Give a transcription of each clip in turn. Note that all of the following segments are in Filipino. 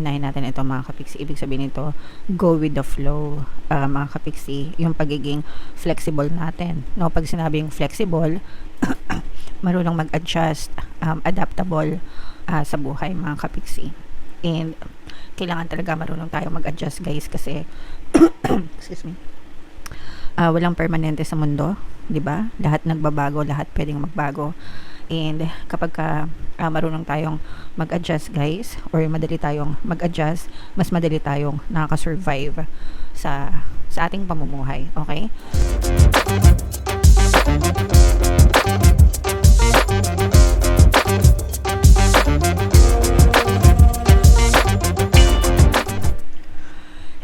Unahin natin ito mga kapiksi. Ibig sabihin nito, go with the flow. Mga kapiksi, yung pagiging flexible natin. No, pag sinabing flexible, marunong mag-adjust, adaptable sa buhay mga kapiksi. And kailangan talaga marunong tayo mag-adjust guys kasi excuse me. Walang permanente sa mundo, 'di ba? Lahat nagbabago, lahat pwedeng magbago. And kapag marunong tayong mag-adjust guys, or madali tayong mag-adjust, mas madali tayong nakaka-survive sa ating pamumuhay. Okay?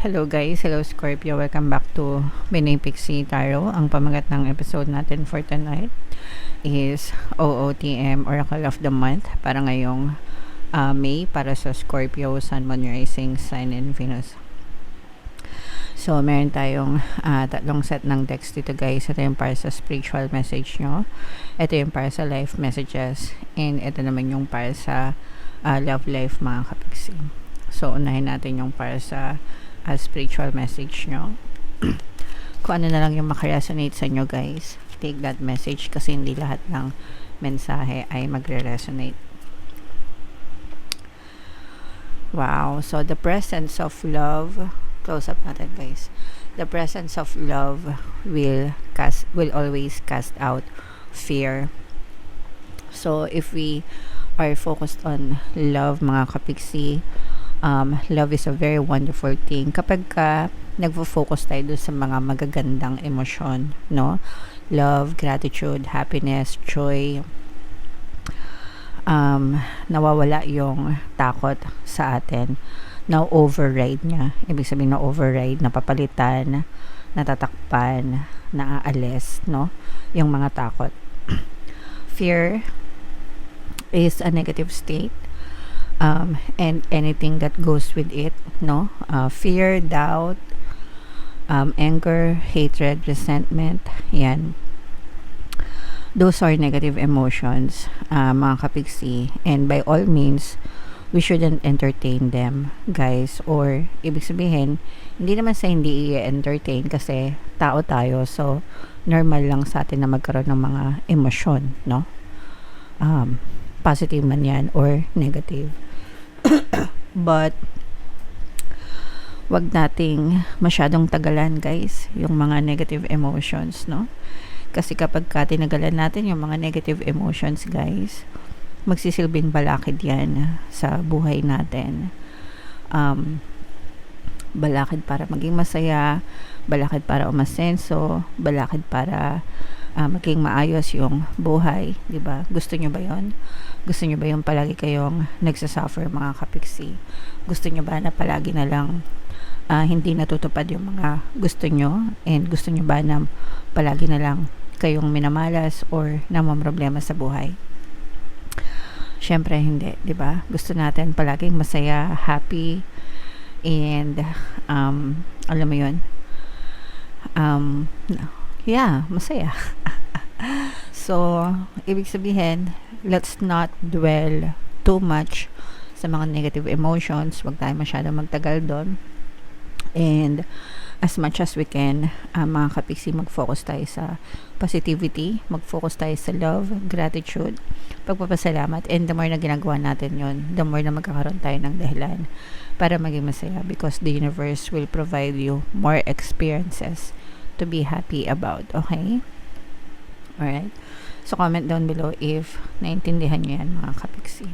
Hello guys, hello Scorpio, welcome back to Binoy Pixie Tarot. Ang pamagat ng episode natin for tonight is OOTM, Oracle of the Month, para ngayong May, para sa Scorpio, Sun, Moon, Rising, Sign, and Venus. So, meron tayong tatlong set ng decks dito guys. Ito yung para sa spiritual message nyo, ito yung para sa life messages, and ito naman yung para sa love life mga kapiksi. So, unahin natin yung para sa spiritual message nyo. Kung ano na lang yung makaresonate sa inyo guys, take that message kasi hindi lahat ng mensahe ay magre-resonate. Wow, so the presence of love, close up natin guys. The presence of love will always cast out fear. So if we are focused on love mga kapiksi, love is a very wonderful thing kapag nagfo-focus tayo doon sa mga magagandang emosyon, no? Love, gratitude, happiness, joy. Nawawala yung takot sa atin. Na-override niya. Ibig sabihin na-override, napapalitan, natatakpan, naaalis, no? Yung mga takot. Fear is a negative state. And anything that goes with it, no? Fear, doubt, anger, hatred, resentment, yan. Those are negative emotions, mga kapiksi, and by all means, we shouldn't entertain them, guys. Or, ibig sabihin, hindi naman sa hindi i-entertain kasi tao tayo, so normal lang sa atin na magkaroon ng mga emosyon, no? Positive man yan or negative. But wag nating masyadong tagalan guys yung mga negative emotions, no? Kasi kapag tinagalan natin yung mga negative emotions guys, magsisilbing balakid yan sa buhay natin. Balakid para maging masaya, balakid para umasenso, balakid para maging maayos yung buhay, di ba? Gusto nyo ba yon? Gusto nyo ba yung palagi kayong nagsasuffer mga kapiksi? Gusto nyo ba na palagi na lang hindi natutupad yung mga gusto nyo? And gusto nyo ba na palagi na lang kayong minamalas or namamroblema sa buhay? Syempre hindi, di ba? Gusto natin palaging masaya, happy, and alam mo yun, yeah, masaya. So, ibig sabihin, let's not dwell too much sa mga negative emotions. Huwag tayo masyado magtagal doon. And as much as we can, mga kapiksi, mag-focus tayo sa positivity, mag-focus tayo sa love, gratitude, pagpapasalamat. And the more na ginagawa natin yon, the more na magkakaroon tayo ng dahilan para maging masaya, because the universe will provide you more experiences to be happy about. Okay? Alright? So, comment down below if naintindihan nyo yan mga kapiksi.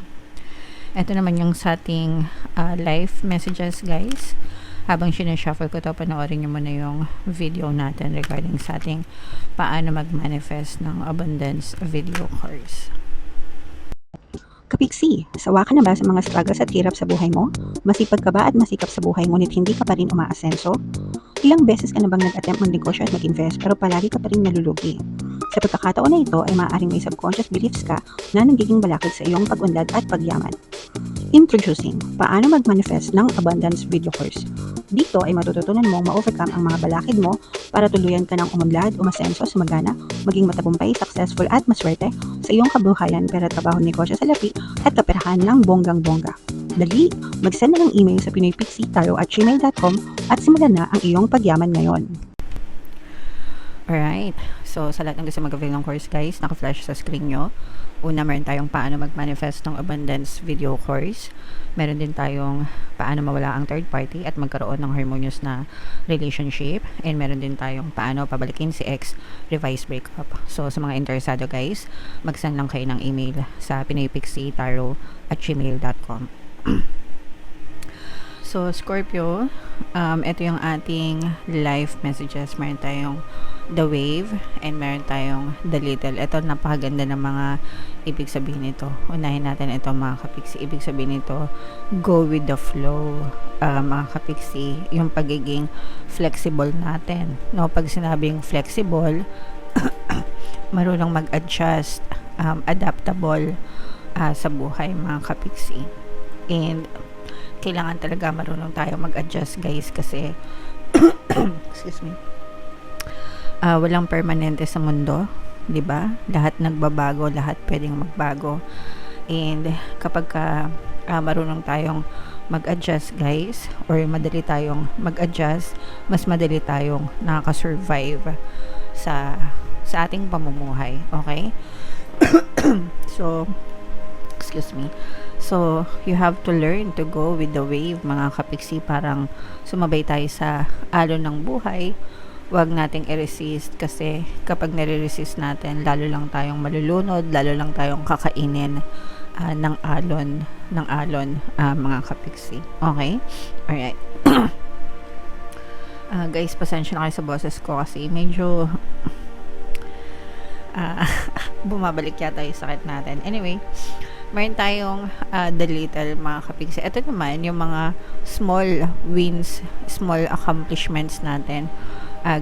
Ito naman yung sa ating life messages guys. Habang sinashuffle ko to, panoorin nyo muna yung video natin regarding sa ating paano mag-manifest ng abundance video course. Kapiksi, sawa ka na ba sa mga struggles at hirap sa buhay mo? Masipag ka ba at masikap sa buhay ngunit hindi ka pa rin umaasenso? Ilang beses ka na bang nag-attempt magnegosyo at mag-invest pero palagi ka pa rin nalulugi? Sa pagkakataon na ito ay maaaring may subconscious beliefs ka na nagiging balakid sa iyong pag-unlad at pagyaman. Introducing, paano mag-manifest ng abundance video course. Dito ay matututunan mong ma-overcome ang mga balakid mo para tuluyan ka ng umunlad, umasenso, sumagana, maging matagumpay, successful at maswerte sa iyong kabuhayan, pera, trabaho, negosyo, salapi at kaperahan ng bonggang-bongga. Dali, mag-send na ng email sa pinoypixietarot@gmail.com at simulan na ang iyong pagyaman ngayon. Alright. So, sa lahat ng gusto mag-avail ng course, guys, naka-flash sa screen nyo. Una, meron tayong paano mag-manifest ng abundance video course. Meron din tayong paano mawala ang third party at magkaroon ng harmonious na relationship. And meron din tayong paano pabalikin si ex, revise breakup. So, sa mga interesado, guys, mag-send lang kayo ng email sa pinoypixietarot@gmail.com. So, Scorpio, ito yung ating live messages. Meron tayong The Wave and meron tayong The Little. Ito, napakaganda ng mga ibig sabihin nito. Unahin natin ito, mga kapiksi. Ibig sabihin nito, go with the flow. Mga kapiksi, yung pagiging flexible natin. No, pag sinabing flexible, marunong mag-adjust, adaptable sa buhay, mga kapiksi. And kailangan talaga marunong tayo mag-adjust, guys, kasi excuse me, walang permanente sa mundo, 'di ba? Lahat nagbabago, lahat pwedeng magbago. And kapag marunong tayong mag-adjust, guys, or madali tayong mag-adjust, mas madali tayong nakaka-survive sa ating pamumuhay, okay? So, excuse me. So, you have to learn to go with the wave, mga kapiksi. Parang sumabay tayo sa alon ng buhay. Huwag nating i-resist, kasi kapag nare-resist natin, lalo lang tayong malulunod, lalo lang tayong kakainin ng alon, mga kapiksi. Okay? Alright. Guys, pasensya na kayo sa boses ko kasi medyo bumabalik yata yung sakit natin. Anyway, meron tayong The Little, mga kapiksi. Ito naman, yung mga small wins, small accomplishments natin,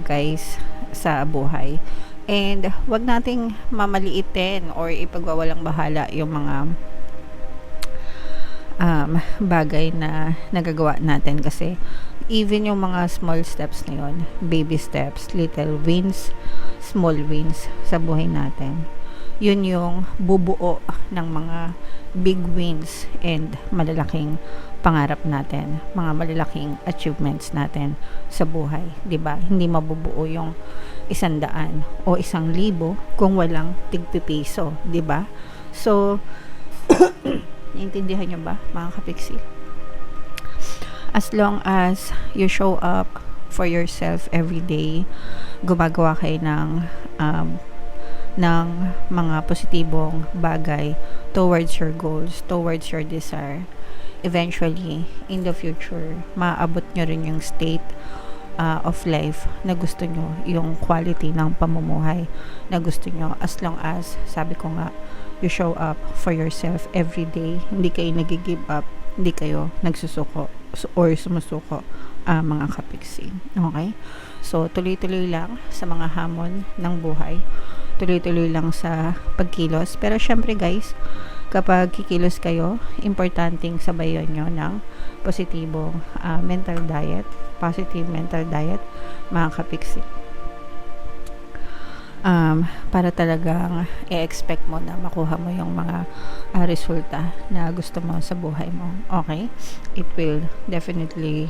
guys, sa buhay. And wag nating mamaliitin or ipagwawalang bahala yung mga bagay na nagagawa natin, kasi even yung mga small steps na yun, baby steps, little wins, small wins sa buhay natin, yun yung bubuo ng mga big wins and malalaking pangarap natin, mga malalaking achievements natin sa buhay, 'di ba? Hindi mabubuo yung 100 o 1,000 kung walang tigpipiso, 'di ba? So, naintindihan niyo ba, mga kapiksi? As long as you show up for yourself every day, gumagawa kayo ng mga positibong bagay towards your goals, towards your desire, eventually, in the future, maaabot nyo rin yung state of life na gusto nyo, yung quality ng pamumuhay na gusto nyo, as long as, sabi ko nga, you show up for yourself every day. Hindi kayo nag-give up, hindi kayo nagsusuko or sumusuko, mga kapiksi. Okay? So, tuloy-tuloy lang sa mga hamon ng buhay, tuloy-tuloy lang sa pagkilos. Pero syempre, guys, kapag kikilos kayo, importanteng sabayan nyo ng positibong mental diet, positive mental diet, mga kapiksi. Para talagang i-expect mo na makuha mo yung mga resulta na gusto mo sa buhay mo. Okay? It will definitely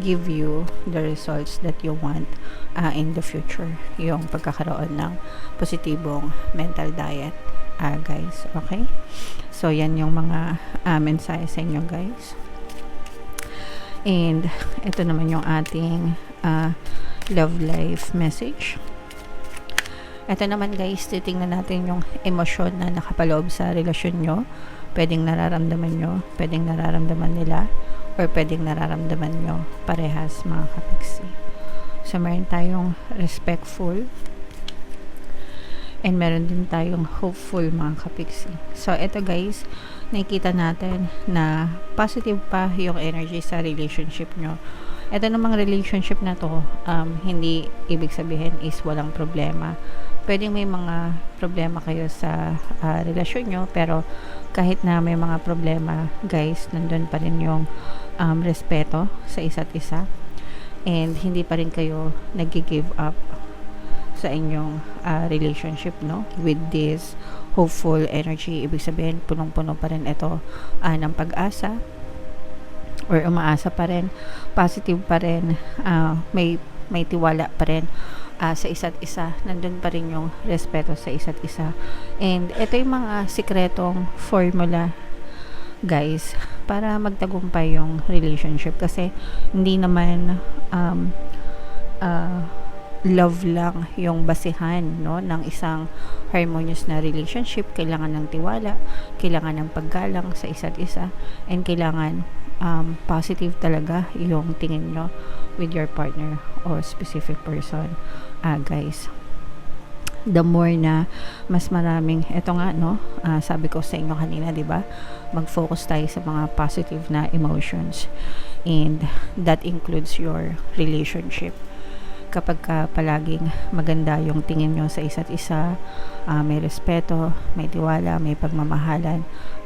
give you the results that you want in the future. Yung pagkakaroon ng positibong mental diet, guys. Okay? So, yan yung mga mensahe sa inyo, guys. And ito naman yung ating love life message. Ito naman, guys, titingnan natin yung emosyon na nakapaloob sa relasyon nyo. Pwedeng nararamdaman nyo, pwedeng nararamdaman nila, or pwedeng nararamdaman nyo parehas, mga kapiksi. So, meron tayong respectful, and meron din tayong hopeful, mga kapiksi. So, ito, guys, nakikita natin na positive pa yung energy sa relationship nyo. Ito namang relationship na to, hindi ibig sabihin is walang problema. Pwedeng may mga problema kayo sa relasyon nyo, pero kahit na may mga problema, guys, nandun pa rin yung respeto sa isa't isa, and hindi pa rin kayo nag-give up sa inyong relationship, no, with this hopeful energy. Ibig sabihin, punong-puno pa rin ito ng pag-asa, or umaasa pa rin, positive pa rin, may tiwala pa rin sa isa't isa. Nandun pa rin yung respeto sa isa't isa. And ito yung mga sikretong formula, guys, para magtagumpay yung relationship. Kasi hindi naman love lang yung basihan, no, ng isang harmonious na relationship. Kailangan ng tiwala, kailangan ng paggalang sa isa't isa, and kailangan positive talaga yung tingin nyo with your partner or specific person, guys. The more na mas maraming, eto nga, no, sabi ko sa inyo kanina, di ba, mag-focus tayo sa mga positive na emotions, and that includes your relationship. Kapag palaging maganda yung tingin nyo sa isa't isa, may respeto, may tiwala, may pagmamahalan,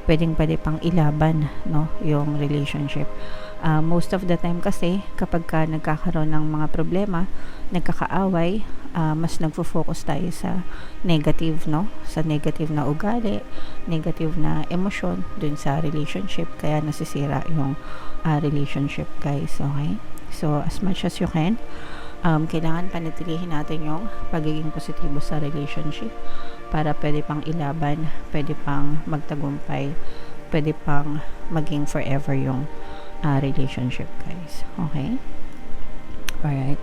pwede pang ilaban, no, yung relationship. Most of the time kasi, kapag nagkakaroon ng mga problema, nagkakaaway, mas nagfo-focus tayo sa negative, no, sa negative na ugali, negative na emosyon dun sa relationship, kaya nasisira yung relationship, guys. Okay, so as much as you can, kailangan panatilihin natin yung pagiging positibo sa relationship para pwede pang ilaban, pwede pang magtagumpay, pwede pang maging forever yung relationship, guys. Okay? Alright.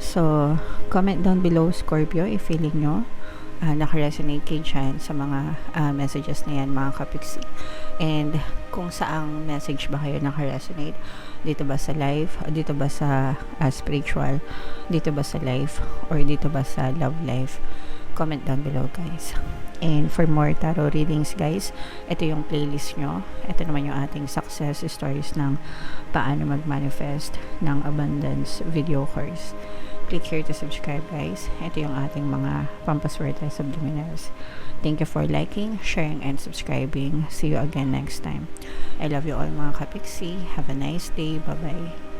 So, comment down below, Scorpio, if feeling nyo naka-resonate kayo dyan sa mga messages na yan, mga kapiksi. And kung saang message ba kayo naka-resonate, dito ba sa life, dito ba sa spiritual, dito ba sa life, or dito ba sa love life, comment down below, guys. And for more tarot readings, guys, ito yung playlist nyo. Ito naman yung ating success stories ng paano mag-manifest ng abundance video course. Click here to subscribe, guys. Ito yung ating mga pampaswerte subliminals. Thank you for liking, sharing, and subscribing. See you again next time. I love you all, mga kapiksi. Have a nice day. Bye-bye.